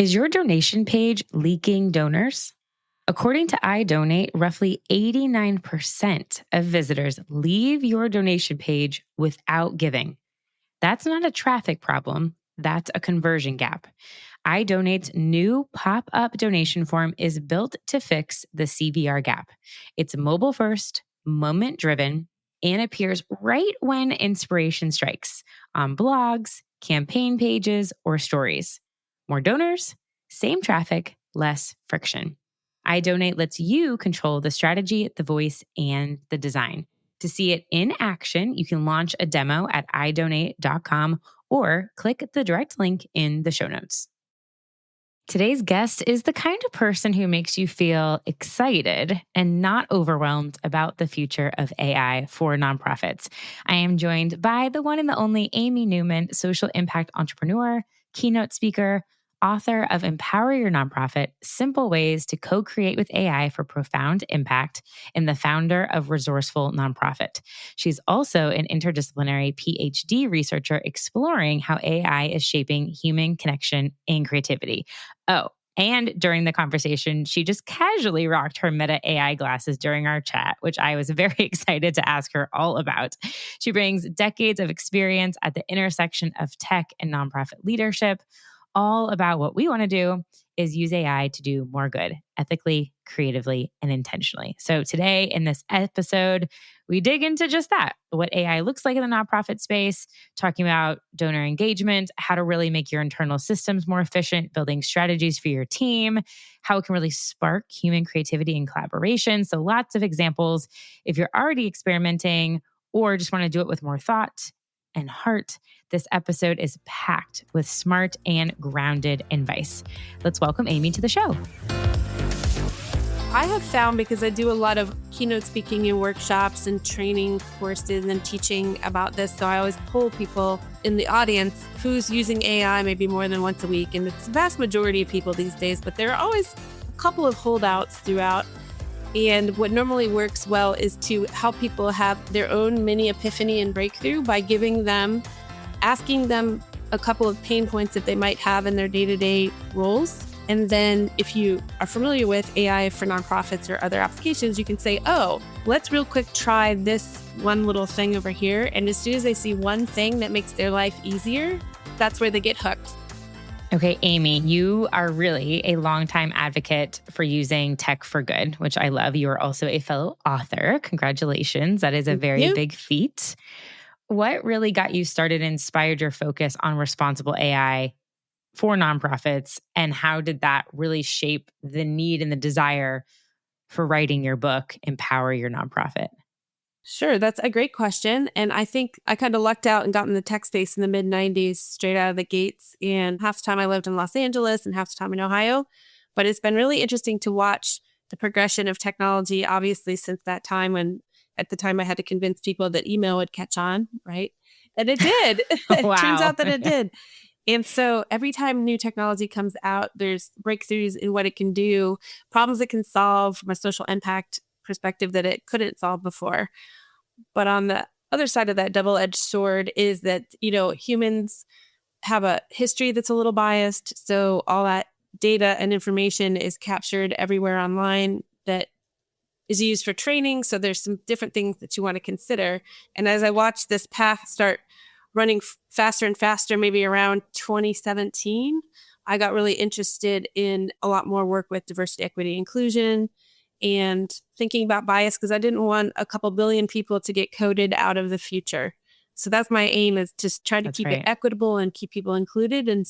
Is your donation page leaking donors? According to iDonate, roughly 89% of visitors leave your donation page without giving. That's not a traffic problem, that's a conversion gap. iDonate's new pop-up donation form is built to fix the CVR gap. It's mobile first, moment driven, and appears right when inspiration strikes on blogs, campaign pages, or stories. More donors, same traffic, less friction. iDonate lets you control the strategy, the voice, and the design. To see it in action, you can launch a demo at idonate.com or click the direct link in the show notes. Today's guest is the kind of person who makes you feel excited and not overwhelmed about the future of AI for nonprofits. I am joined by the one and the only Amy Neumann, social impact entrepreneur, keynote speaker, author of Empower Your Nonprofit, Simple Ways to Co-Create with AI for Profound Impact, and the founder of Resourceful Nonprofit. She's also an interdisciplinary PhD researcher exploring how AI is shaping human connection and creativity. Oh, and during the conversation, she just casually rocked her Meta AI glasses during our chat, which I was very excited to ask her all about. She brings decades of experience at the intersection of tech and nonprofit leadership. All about what we want to do is use AI to do more good, ethically, creatively, and intentionally. So today in this episode, we dig into just that, what AI looks like in the nonprofit space, talking about donor engagement, how to really make your internal systems more efficient, building strategies for your team, how it can really spark human creativity and collaboration. So lots of examples. If you're already experimenting or just want to do it with more thought and heart, this episode is packed with smart and grounded advice. Let's welcome Amy to the show. I have found, because I do a lot of keynote speaking and workshops and training courses and teaching about this, so I always poll people in the audience who's using AI maybe more than once a week. And it's the vast majority of people these days, but there are always a couple of holdouts throughout. And what normally works well is to help people have their own mini epiphany and breakthrough by asking them a couple of pain points that they might have in their day-to-day roles. And then if you are familiar with AI for nonprofits or other applications, you can say, oh, let's real quick try this one little thing over here. And as soon as they see one thing that makes their life easier, that's where they get hooked. Okay, Amy, you are really a longtime advocate for using tech for good, which I love. You are also a fellow author. Congratulations. That is a very big feat. What really got you started and inspired your focus on responsible AI for nonprofits? And how did that really shape the need and the desire for writing your book, Empower Your Nonprofit? Sure, that's a great question. And I think I kind of lucked out and got in the tech space in the mid-90s straight out of the gates. And half the time I lived in Los Angeles and half the time in Ohio. But it's been really interesting to watch the progression of technology, obviously, since that time when at the time I had to convince people that email would catch on, right? And it did. It turns out that it did. And so every time new technology comes out, there's breakthroughs in what it can do, problems it can solve from a social impact perspective that it couldn't solve before. But on the other side of that double-edged sword is that, humans have a history that's a little biased. So all that data and information is captured everywhere online that is used for training. So there's some different things that you want to consider. And as I watched this path start running faster and faster, maybe around 2017, I got really interested in a lot more work with diversity, equity, inclusion, and thinking about bias, because I didn't want a couple billion people to get coded out of the future. So that's my aim, is to try to keep it equitable and keep people included. And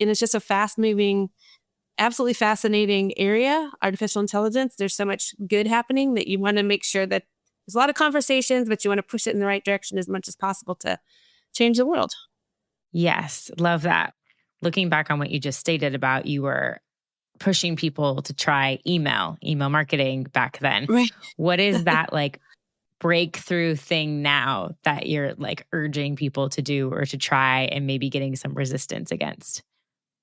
it's just a fast-moving, absolutely fascinating area, artificial intelligence. There's so much good happening that you want to make sure that there's a lot of conversations, but you want to push it in the right direction as much as possible to change the world. Yes, love that. Looking back on what you just stated about you were pushing people to try email marketing back then. Right. What is that breakthrough thing now that you're urging people to do or to try and maybe getting some resistance against?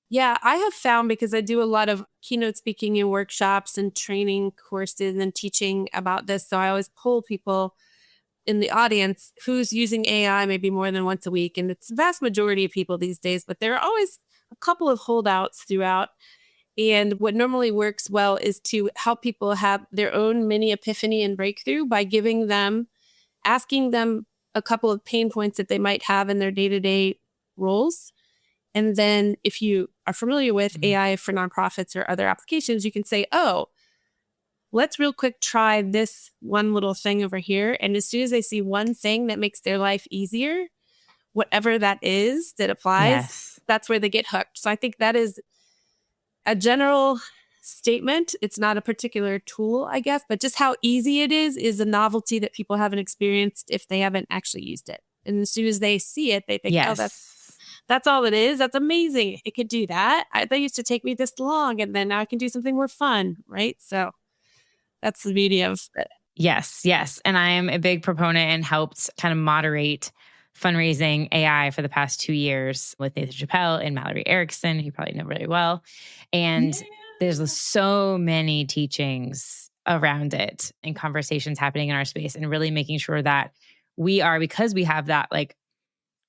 Yeah, I have found, because I do a lot of keynote speaking and workshops and training courses and teaching about this, so I always poll people in the audience who's using AI maybe more than once a week. And it's the vast majority of people these days, but there are always a couple of holdouts throughout. And what normally works well is to help people have their own mini epiphany and breakthrough by asking them a couple of pain points that they might have in their day-to-day roles. And then if you are familiar with AI for nonprofits or other applications, you can say, oh, let's real quick try this one little thing over here. And as soon as they see one thing that makes their life easier, whatever that is that applies, Yes. that's where they get hooked. So I think that is a general statement. It's not a particular tool, I guess, but just how easy it is a novelty that people haven't experienced if they haven't actually used it. And as soon as they see it, they think, oh, that's all it is. That's amazing. It could do that. That used to take me this long, and then now I can do something more fun, right? So that's the beauty of it. Yes, yes. And I am a big proponent and helped kind of moderate fundraising AI for the past 2 years with Nathan Chappelle and Mallory Erickson, who you probably know really well. And there's so many teachings around it and conversations happening in our space, and really making sure that we are, because we have that like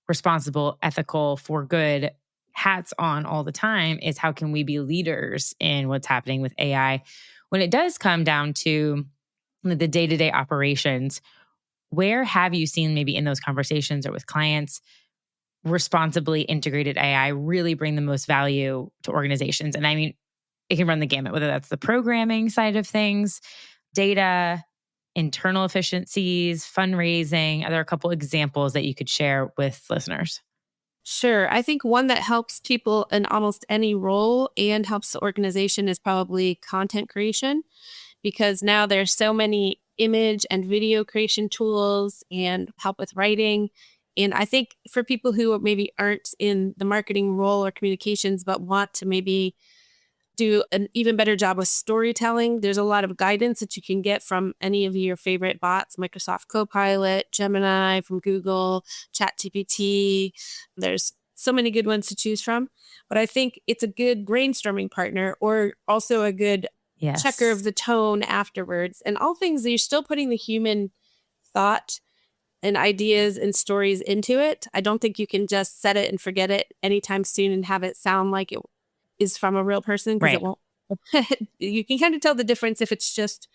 responsible, ethical, for good hats on all the time, is how can we be leaders in what's happening with AI when it does come down to the day-to-day operations. Where have you seen, maybe in those conversations or with clients, responsibly integrated AI really bring the most value to organizations? And I mean, it can run the gamut, whether that's the programming side of things, data, internal efficiencies, fundraising. Are there a couple examples that you could share with listeners? Sure. I think one that helps people in almost any role and helps the organization is probably content creation, because now there's so many image and video creation tools and help with writing. And I think for people who maybe aren't in the marketing role or communications, but want to maybe do an even better job with storytelling, there's a lot of guidance that you can get from any of your favorite bots, Microsoft Copilot, Gemini from Google, ChatGPT. There's so many good ones to choose from. But I think it's a good brainstorming partner, or also a good checker of the tone afterwards. And all things that you're still putting the human thought and ideas and stories into it. I don't think you can just set it and forget it anytime soon and have it sound like it is from a real person, because it won't. You can kind of tell the difference if it's just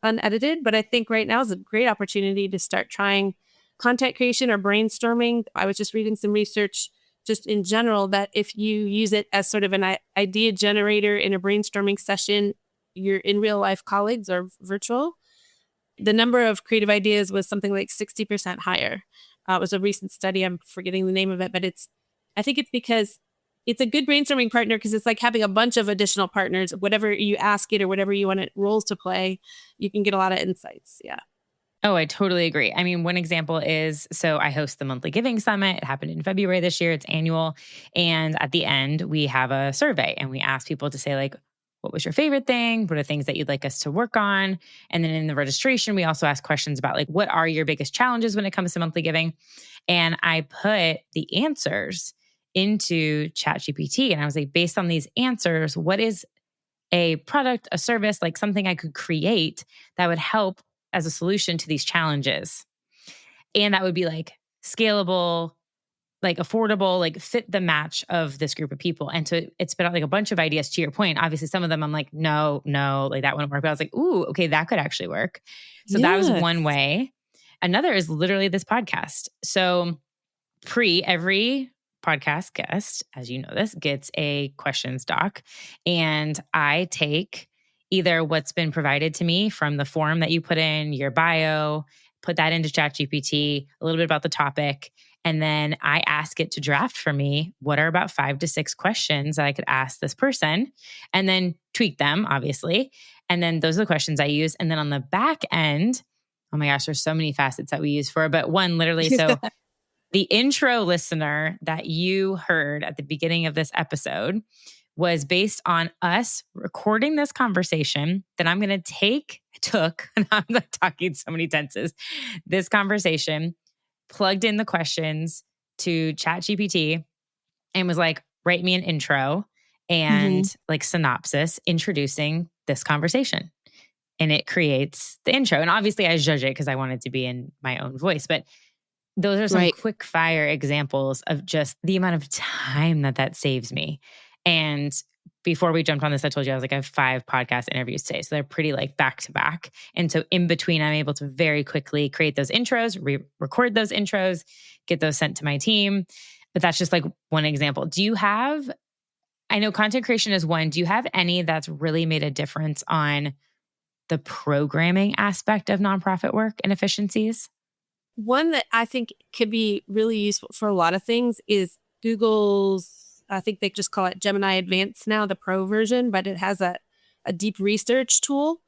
unedited. But I think right now is a great opportunity to start trying content creation or brainstorming. I was just reading some research just in general that if you use it as sort of an idea generator in a brainstorming session, you're in real life colleagues or virtual, the number of creative ideas was something like 60% higher. It was a recent study. I'm forgetting the name of it, but I think it's because it's a good brainstorming partner, because it's like having a bunch of additional partners. Whatever you ask it or whatever you want it roles to play, you can get a lot of insights. Yeah. Oh, I totally agree. I mean, one example is, so I host the monthly giving summit. It happened in February this year. It's annual. And at the end, we have a survey and we ask people to say, like, what was your favorite thing? What are things that you'd like us to work on? And then in the registration, we also ask questions about, like, what are your biggest challenges when it comes to monthly giving? And I put the answers into ChatGPT. And I was like, based on these answers, what is a product, a service, like something I could create that would help as a solution to these challenges? And that would be like scalable, like affordable, like fit the match of this group of people. And so it spit out like a bunch of ideas. To your point, obviously some of them I'm like, no, like that wouldn't work. But I was like, ooh, okay, that could actually work. So that was one way. Another is literally this podcast. So every podcast guest, as you know this, gets a questions doc. And I take either what's been provided to me from the form that you put in, your bio, put that into ChatGPT, a little bit about the topic, and then I ask it to draft for me what are about 5 to 6 questions that I could ask this person, and then tweak them, obviously. And then those are the questions I use. And then on the back end, oh my gosh, there's so many facets that we use for it, but one literally, so the intro listener that you heard at the beginning of this episode was based on us recording this conversation that I'm going to took, and I'm like talking so many tenses, this conversation, plugged in the questions to ChatGPT and was like, write me an intro and like synopsis introducing this conversation. And it creates the intro. And obviously I judge it because I want it to be in my own voice, but Those are some Right. quick fire examples of just the amount of time that saves me. And before we jumped on this, I told you I was like, I have 5 podcast interviews today. So they're pretty like back to back. And so in between, I'm able to very quickly create those intros, record those intros, get those sent to my team. But that's just like one example. Do you have, I know content creation is one. Do you have any that's really made a difference on the programming aspect of nonprofit work and efficiencies? One that I think could be really useful for a lot of things is Google's, I think they just call it Gemini Advanced now, the pro version, but it has a deep research tool.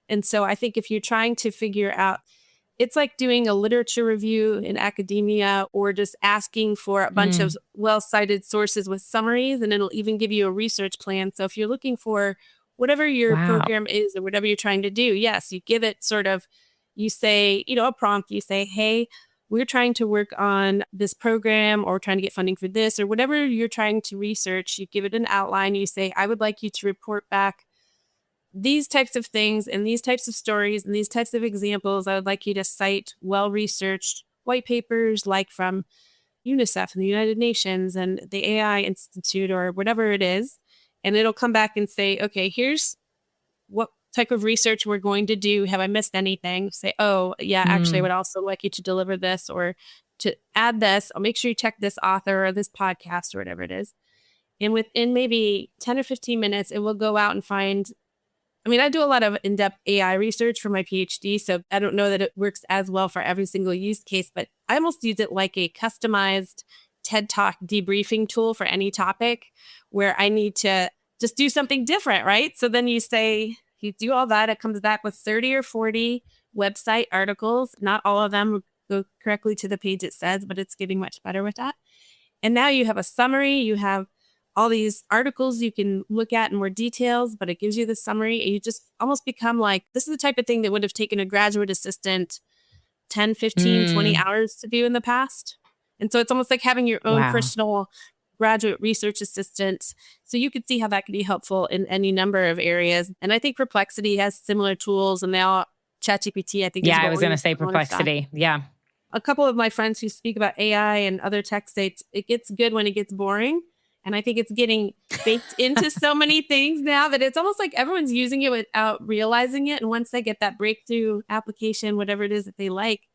And so I think if you're trying to figure out, it's like doing a literature review in academia or just asking for a bunch of well-cited sources with summaries, and it'll even give you a research plan. So if you're looking for whatever your Wow. program is or whatever you're trying to do, yes, you give it sort of, you say, a prompt, you say, hey, we're trying to work on this program or trying to get funding for this or whatever you're trying to research. You give it an outline. You say, I would like you to report back these types of things and these types of stories and these types of examples. I would like you to cite well-researched white papers like from UNICEF and the United Nations and the AI Institute or whatever it is. And it'll come back and say, okay, here's what type of research we're going to do. Have I missed anything? Say, oh, yeah, actually, I would also like you to deliver this or to add this. I'll make sure you check this author or this podcast or whatever it is. And within maybe 10 or 15 minutes, it will go out and find, I mean, I do a lot of in-depth AI research for my PhD, so I don't know that it works as well for every single use case, but I almost use it like a customized TED Talk debriefing tool for any topic where I need to just do something different, right? So then you say, you do all that, it comes back with 30 or 40 website articles. Not all of them go correctly to the page it says, but it's getting much better with that. And now you have a summary, you have all these articles you can look at in more details, but it gives you the summary. And you just almost become like, this is the type of thing that would have taken a graduate assistant 10, 15, 20 hours to do in the past. And so it's almost like having your own personal graduate research assistant. So you could see how that could be helpful in any number of areas. And I think Perplexity has similar tools. And now ChatGPT, I think, is I was going to say Perplexity. Yeah. A couple of my friends who speak about AI and other tech states, it gets good when it gets boring. And I think it's getting baked into so many things now that it's almost like everyone's using it without realizing it. And once they get that breakthrough application, whatever it is that they like,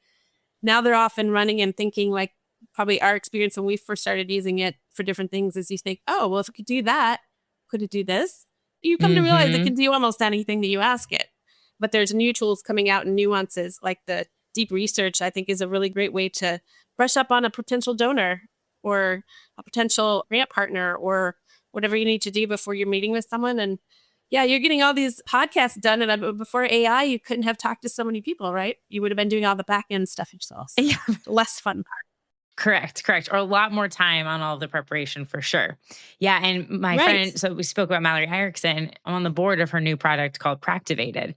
now they're off and running and thinking like probably our experience when we first started using it for different things is you think, oh, well, if it could do that, could it do this? You come to realize it can do almost anything that you ask it. But there's new tools coming out and nuances like the deep research, I think, is a really great way to brush up on a potential donor or a potential grant partner or whatever you need to do before you're meeting with someone. And yeah, you're getting all these podcasts done. And before AI, you couldn't have talked to so many people, right? You would have been doing all the back end stuff yourself. So less fun part. Correct. Or a lot more time on all of the preparation for sure. Yeah. And my friend, so we spoke about Mallory Erickson. I'm on the board of her new product called Practivated.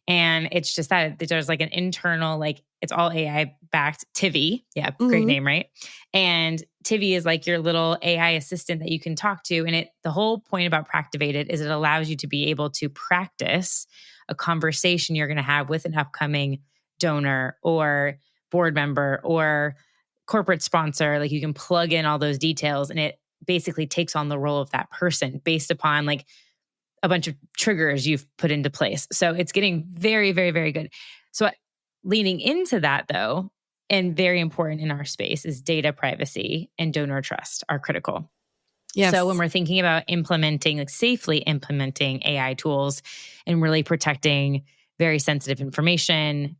And it's just that there's like an internal, like it's all AI backed Tivi. Yeah. Great name, right? And Tivi is like your little AI assistant that you can talk to. And the whole point about Practivated is it allows you to be able to practice a conversation you're going to have with an upcoming donor or board member or corporate sponsor. Like you can plug in all those details and it basically takes on the role of that person based upon like a bunch of triggers you've put into place. So it's getting very, very, very good. So leaning into that though, and very important in our space is data privacy and donor trust are critical. Yes. So when we're thinking about implementing, like safely implementing AI tools and really protecting very sensitive information,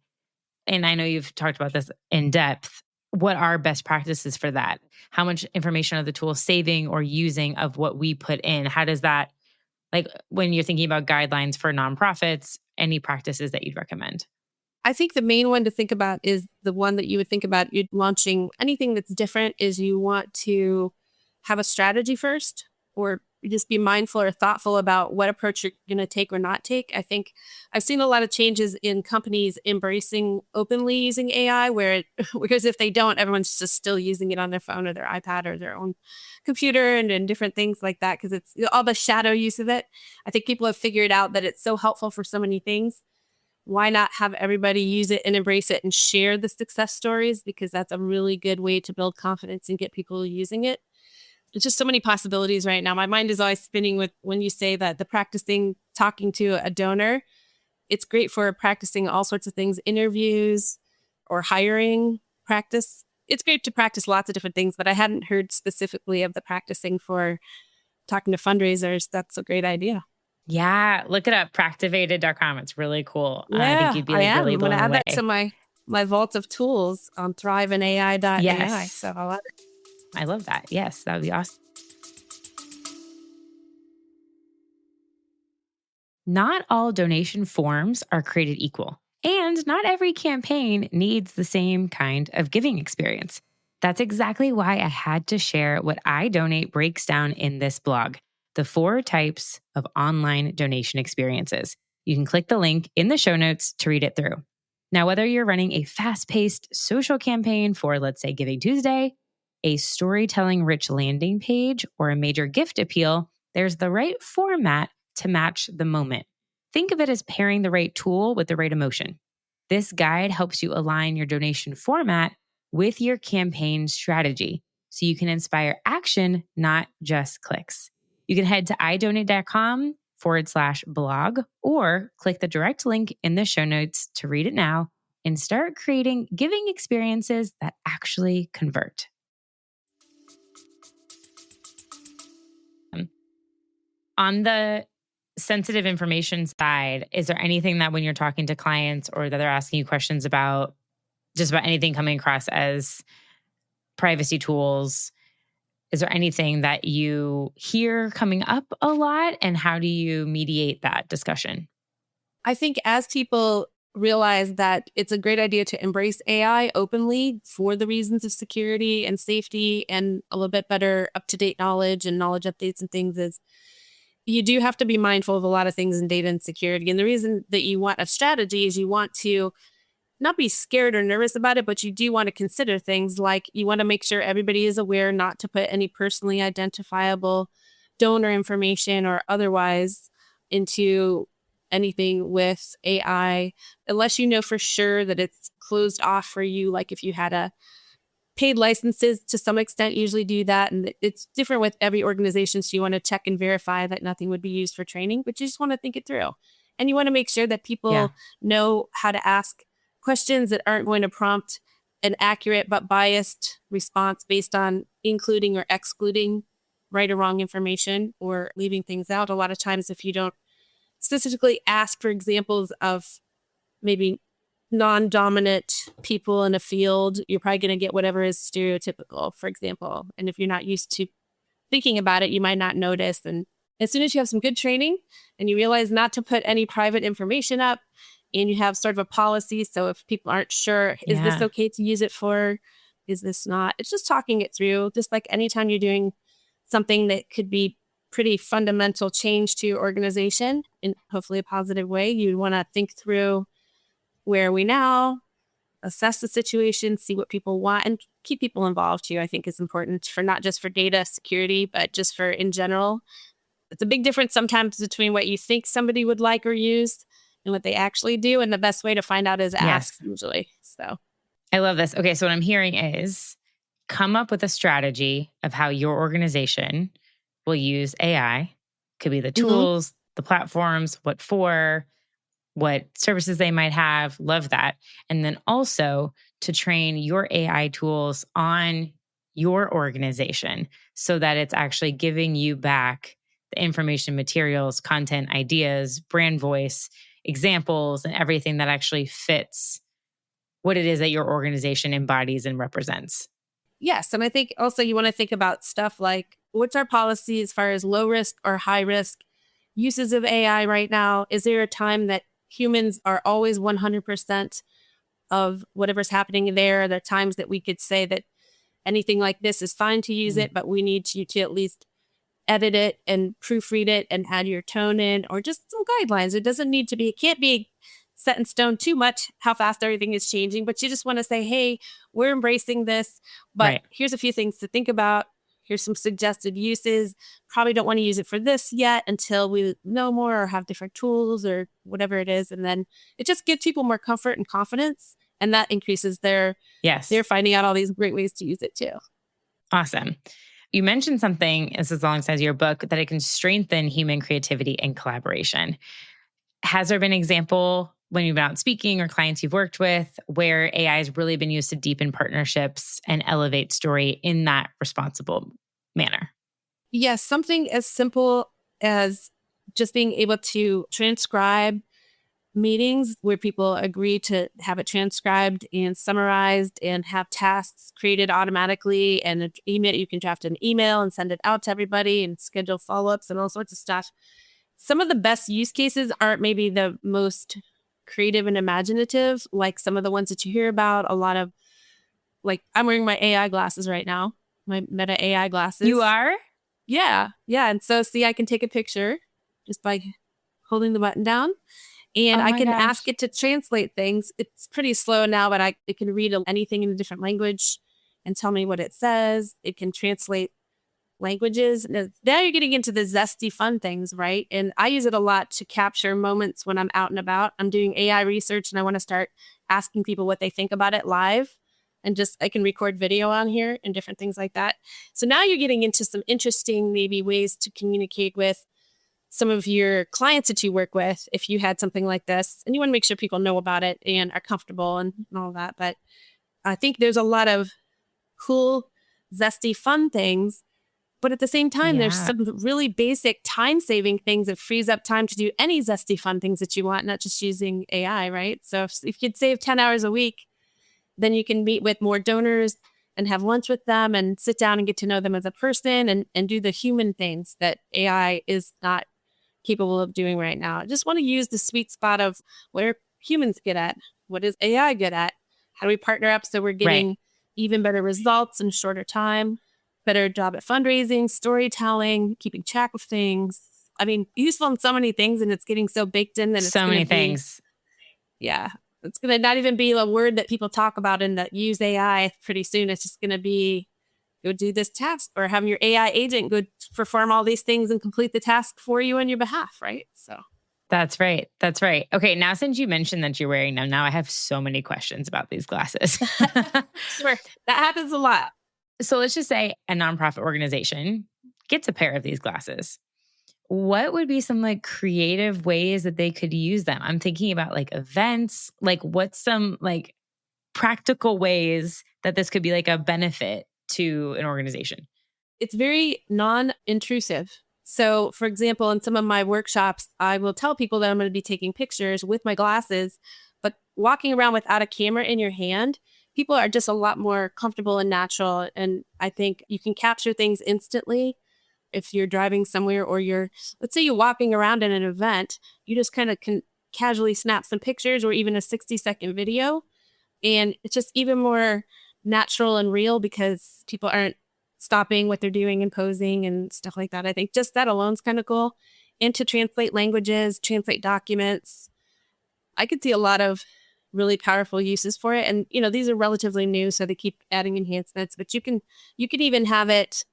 and I know you've talked about this in depth, what are best practices for that? How much information are the tools saving or using of what we put in? How does that, like when you're thinking about guidelines for nonprofits, any practices that you'd recommend? I think the main one to think about is the one that you would think about you're launching anything that's different is you want to have a strategy first or just be mindful or thoughtful about what approach you're going to take or not take. I think I've seen a lot of changes in companies embracing openly using AI because if they don't, everyone's just still using it on their phone or their iPad or their own computer and different things like that because it's all the shadow use of it. I think people have figured out that it's so helpful for so many things. why not have everybody use it and embrace it and share the success stories? Because that's a really good way to build confidence and get people using it. It's just so many possibilities right now. My mind is always spinning with when you say that the practicing talking to a donor, it's great for practicing all sorts of things, interviews or hiring practice. It's great to practice lots of different things, but I hadn't heard specifically of the practicing for talking to fundraisers. That's a great idea. Yeah, look it up, practivated.com. It's really cool. I think Yeah, you'd be I like am. really I'm going to blown add away. that to my vault of tools on thriveandai.ai. Yes, So I'll add it. I love that. Yes, that would be awesome. Not all donation forms are created equal, and not every campaign needs the same kind of giving experience. That's exactly why I had to share what I donate breaks down in this blog, the 4 types of online donation experiences. You can click the link in the show notes to read it through. Now, whether you're running a fast paced social campaign for, let's say, Giving Tuesday, a storytelling rich landing page, or a major gift appeal, there's the right format to match the moment. Think of it as pairing the right tool with the right emotion. This guide helps you align your donation format with your campaign strategy so you can inspire action, not just clicks. You can head to idonate.com/blog or click the direct link in the show notes to read it now and start creating giving experiences that actually convert. On the sensitive information side, is there anything that when you're talking to clients or that they're asking you questions about, just about anything coming across as privacy tools, is there anything that you hear coming up a lot, and how do you mediate that discussion? I think as people realize that it's a great idea to embrace AI openly for the reasons of security and safety and a little bit better up-to-date knowledge and knowledge updates and things, is you do have to be mindful of a lot of things in data and security. And the reason that you want a strategy is you want to not be scared or nervous about it, but you do want to consider things like you want to make sure everybody is aware not to put any personally identifiable donor information or otherwise into anything with AI, unless you know for sure that it's closed off for you. Like if you had a paid licenses to some extent usually do that. And it's different with every organization. So you want to check and verify that nothing would be used for training, but you just want to think it through. And you want to make sure that Yeah. people know how to ask questions that aren't going to prompt an accurate but biased response based on including or excluding right or wrong information or leaving things out. A lot of times, if you don't specifically ask for examples of maybe non-dominant people in a field, you're probably going to get whatever is stereotypical, for example. And if you're not used to thinking about it, you might not notice. And as soon as you have some good training and you realize not to put any private information up and you have sort of a policy. So if people aren't sure, is this Yeah. okay to use it for? Is this not? It's just talking it through. Just like anytime you're doing something that could be pretty fundamental change to your organization in hopefully a positive way, you want to think through where are we now, assess the situation, see what people want, and keep people involved too, I think is important for not just for data security, but just for in general. It's a big difference sometimes between what you think somebody would like or use and what they actually do. And the best way to find out is ask, Yes. usually. So I love this. Okay. So what I'm hearing is come up with a strategy of how your organization will use AI. Could be the mhm. tools, the platforms, what for, what services they might have. Love that. And then also to train your AI tools on your organization so that it's actually giving you back the information, materials, content, ideas, brand voice, examples, and everything that actually fits what it is that your organization embodies and represents. Yes. And I think also you want to think about stuff like what's our policy as far as low risk or high risk uses of AI right now? Is there a time that humans are always 100% of whatever's happening there? Are there times that we could say that anything like this is fine to use Mm. it, but we need you to at least edit it and proofread it and add your tone in, or just some guidelines? It doesn't need to be, it can't be set in stone too much how fast everything is changing, but you just want to say, hey, we're embracing this, but Right. here's a few things to think about. Here's some suggested uses. Probably don't want to use it for this yet until we know more or have different tools or whatever it is. And then it just gives people more comfort and confidence. And that increases Yes. they're finding out all these great ways to use it too. Awesome. You mentioned something, this is alongside your book, that it can strengthen human creativity and collaboration. Has there been an example when you've been out speaking or clients you've worked with where AI has really been used to deepen partnerships and elevate story in that responsible manner? Yes, something as simple as just being able to transcribe meetings where people agree to have it transcribed and summarized and have tasks created automatically and an email. You can draft an email and send it out to everybody and schedule follow-ups and all sorts of stuff. Some of the best use cases aren't maybe the most creative and imaginative, like some of the ones that you hear about. A lot of, like, I'm wearing my AI glasses right now, my Meta AI glasses. You are? Yeah. Yeah. And so, see, I can take a picture just by holding the button down. And I can ask it to translate things. It's pretty slow now, but it can read anything in a different language and tell me what it says. It can translate languages. Now you're getting into the zesty fun things, right? And I use it a lot to capture moments when I'm out and about. I'm doing AI research and I want to start asking people what they think about it live. And just, I can record video on here and different things like that. So now you're getting into some interesting maybe ways to communicate with some of your clients that you work with, if you had something like this, and you want to make sure people know about it and are comfortable and all that. But I think there's a lot of cool, zesty, fun things. But at the same time, there's some really basic time-saving things that frees up time to do any zesty, fun things that you want, not just using AI, right? So if you could save 10 hours a week, then you can meet with more donors and have lunch with them and sit down and get to know them as a person and do the human things that AI is not capable of doing right now. I just want to use the sweet spot of what are humans good at? What is AI good at? How do we partner up so we're getting even better results in shorter time, better job at fundraising, storytelling, keeping track of things? I mean, useful in so many things, and it's getting so baked in that it's so many things. Yeah. It's going to not even be a word that people talk about and that use AI pretty soon. It's just going to be, go do this task, or having your AI agent go perform all these things and complete the task for you on your behalf, right? So that's right. That's right. Okay, now since you mentioned that you're wearing them, now I have so many questions about these glasses. Sure. That happens a lot. So let's just say a nonprofit organization gets a pair of these glasses. What would be some like creative ways that they could use them? I'm thinking about like events, like what's some like practical ways that this could be like a benefit to an organization? It's very non-intrusive. So, for example, in some of my workshops, I will tell people that I'm going to be taking pictures with my glasses, but walking around without a camera in your hand, people are just a lot more comfortable and natural. And I think you can capture things instantly if you're driving somewhere, or let's say you're walking around in an event, you just kind of can casually snap some pictures or even a 60-second video. And it's just even more natural and real because people aren't stopping what they're doing and posing and stuff like that. I think just that alone is kind of cool. And to translate languages, translate documents, I could see a lot of really powerful uses for it. And, these are relatively new, so they keep adding enhancements, but you can even have it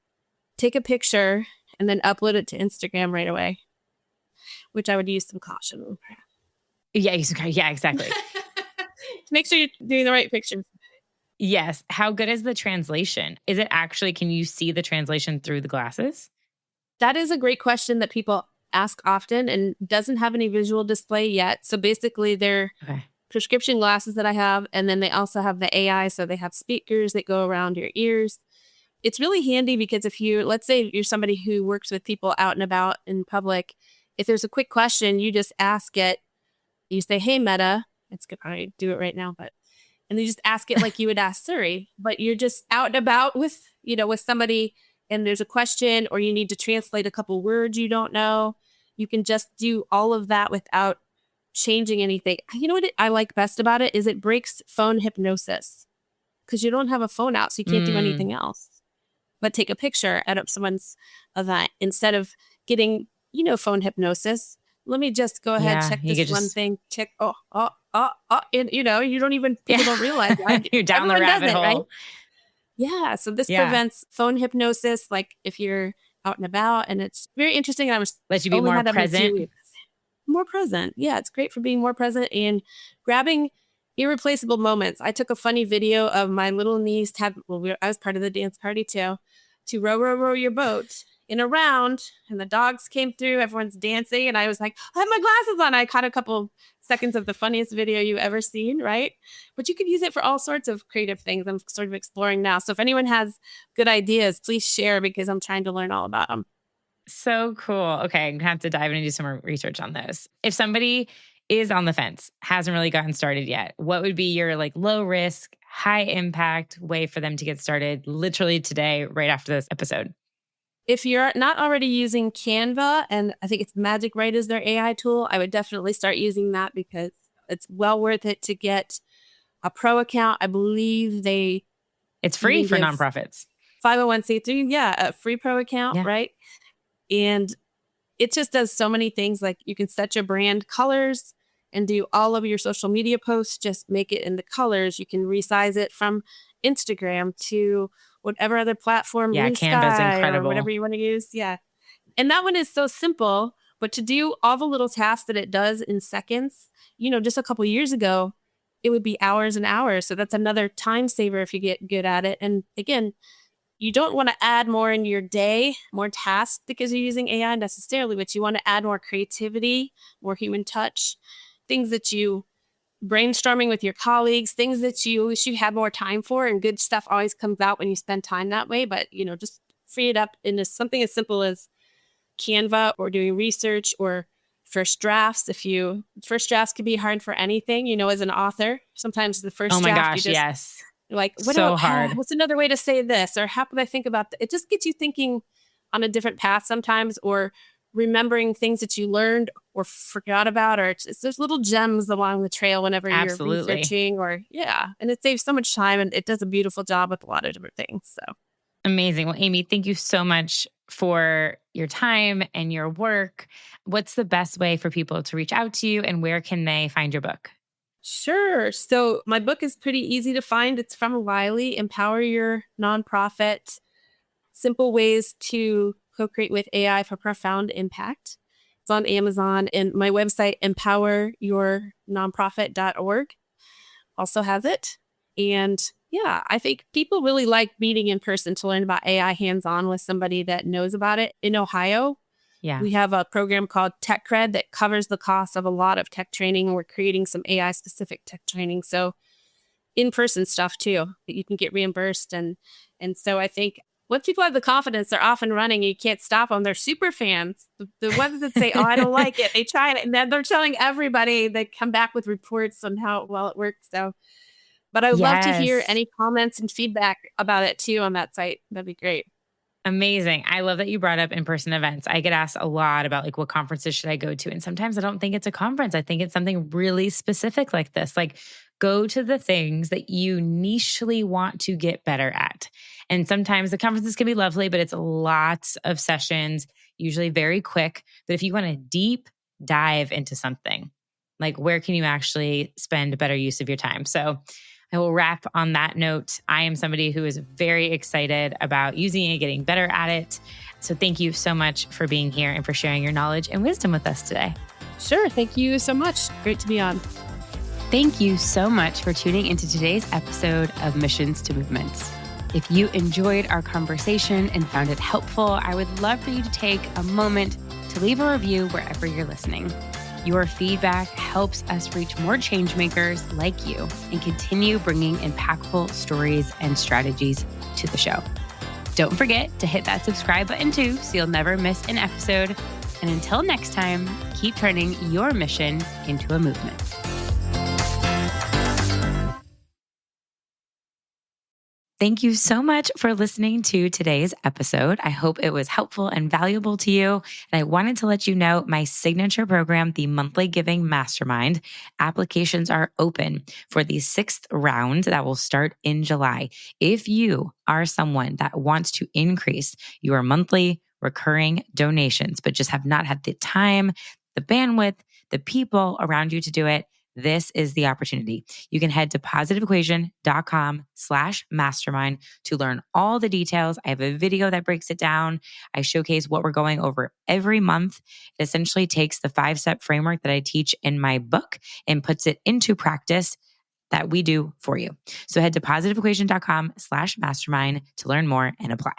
take a picture and then upload it to Instagram right away, which I would use some caution. Yeah, exactly. Make sure you're doing the right pictures. Yes. How good is the translation? Is it actually, can you see the translation through the glasses? That is a great question that people ask often and doesn't have any visual display yet. So basically they're prescription glasses that I have. And then they also have the AI. So they have speakers that go around your ears. It's really handy because let's say you're somebody who works with people out and about in public, if there's a quick question, you just ask it. You say, "Hey, Meta," it's good. I do it right now, and you just ask it like you would ask Siri, but you're just out and about with somebody and there's a question, or you need to translate a couple words you don't know. You can just do all of that without changing anything. You know what I like best about it is it breaks phone hypnosis because you don't have a phone out, so you can't do anything else but take a picture at someone's event instead of getting, phone hypnosis. Let me just go ahead, check this one thing, check, and you don't even, people don't realize that. You're down the rabbit hole. Right? Yeah. So this Yeah. prevents phone hypnosis, like if you're out and about, and it's very interesting. I was Let you be only more had that in a few present. weeks. More present. Yeah, it's great for being more present and grabbing irreplaceable moments. I took a funny video of my little niece I was part of the dance party too, to row, row, row your boat in a round, and the dogs came through, everyone's dancing, and I was like, I have my glasses on. I caught a couple seconds of the funniest video you ever seen, right? But you could use it for all sorts of creative things I'm sort of exploring now. So if anyone has good ideas, please share because I'm trying to learn all about them. So cool. Okay, I'm gonna have to dive in and do some more research on this. If somebody is on the fence, hasn't really gotten started yet, what would be your like low risk, high impact way for them to get started literally today, right after this episode? If you're not already using Canva, and I think it's Magic Write is their AI tool, I would definitely start using that because it's well worth it to get a pro account. I believe they It's free even for give nonprofits. 501(c)(3, yeah, a free pro account, Yeah. right? And it just does so many things. Like you can set your brand colors and do all of your social media posts, just make it in the colors. You can resize it from Instagram to whatever other platform, Yeah, Blue Canva's Sky or whatever incredible. you want to use. Yeah. And that one is so simple, but to do all the little tasks that it does in seconds, just a couple years ago, it would be hours and hours. So that's another time saver if you get good at it. And again, you don't want to add more in your day, more tasks because you're using AI necessarily, but you want to add more creativity, more human touch, things that you brainstorming with your colleagues, things that you wish you had more time for. And good stuff always comes out when you spend time that way. But, just free it up into something as simple as Canva or doing research or first drafts. First drafts can be hard for anything, as an author. Sometimes the Oh first my draft, gosh, yes. you're like, So hard. what's another way to say this? Or how could I think about that? It just gets you thinking on a different path sometimes, or remembering things that you learned or forgot about, or there's little gems along the trail whenever you're Absolutely. researching and it saves so much time and it does a beautiful job with a lot of different things. So Amazing. Well, Amy, thank you so much for your time and your work. What's the best way for people to reach out to you and where can they find your book? sure. So my book is pretty easy to find. It's from Wiley, Empower Your Nonprofit, Simple Ways to Co-Create with AI for Profound Impact. It's on Amazon, and my website, empoweryournonprofit.org, also has it. And yeah, I think people really like meeting in person to learn about AI hands-on with somebody that knows about it. In Ohio, Yeah. we have a program called Tech Cred that covers the cost of a lot of tech training. We're creating some AI specific tech training. So in-person stuff too that you can get reimbursed. And so I think once people have the confidence, they're off and running. You can't stop them. They're super fans. The ones that say, oh, I don't like it, they try it. And then they're telling everybody. They come back with reports on how well it works. So, but I would love to hear Yes. any comments and feedback about it too on that site. That'd be great. Amazing. I love that you brought up in-person events. I get asked a lot about like what conferences should I go to? And sometimes I don't think it's a conference. I think it's something really specific like this. Like go to the things that you nichely want to get better at. And sometimes the conferences can be lovely, but it's lots of sessions, usually very quick. But if you want to deep dive into something, like where can you actually spend a better use of your time? So I will wrap on that note. I am somebody who is very excited about using it, getting better at it. So thank you so much for being here and for sharing your knowledge and wisdom with us today. Sure. Thank you so much. Great to be on. Thank you so much for tuning into today's episode of Missions to Movements. If you enjoyed our conversation and found it helpful, I would love for you to take a moment to leave a review wherever you're listening. Your feedback helps us reach more change makers like you and continue bringing impactful stories and strategies to the show. Don't forget to hit that subscribe button too, so you'll never miss an episode. And until next time, keep turning your mission into a movement. Thank you so much for listening to today's episode. I hope it was helpful and valuable to you. And I wanted to let you know my signature program, the Monthly Giving Mastermind, applications are open for the 6th round that will start in July. If you are someone that wants to increase your monthly recurring donations, but just have not had the time, the bandwidth, the people around you to do it, this is the opportunity. You can head to positiveequation.com/mastermind to learn all the details. I have a video that breaks it down. I showcase what we're going over every month. It essentially takes the 5-step framework that I teach in my book and puts it into practice that we do for you. So head to positiveequation.com/mastermind to learn more and apply.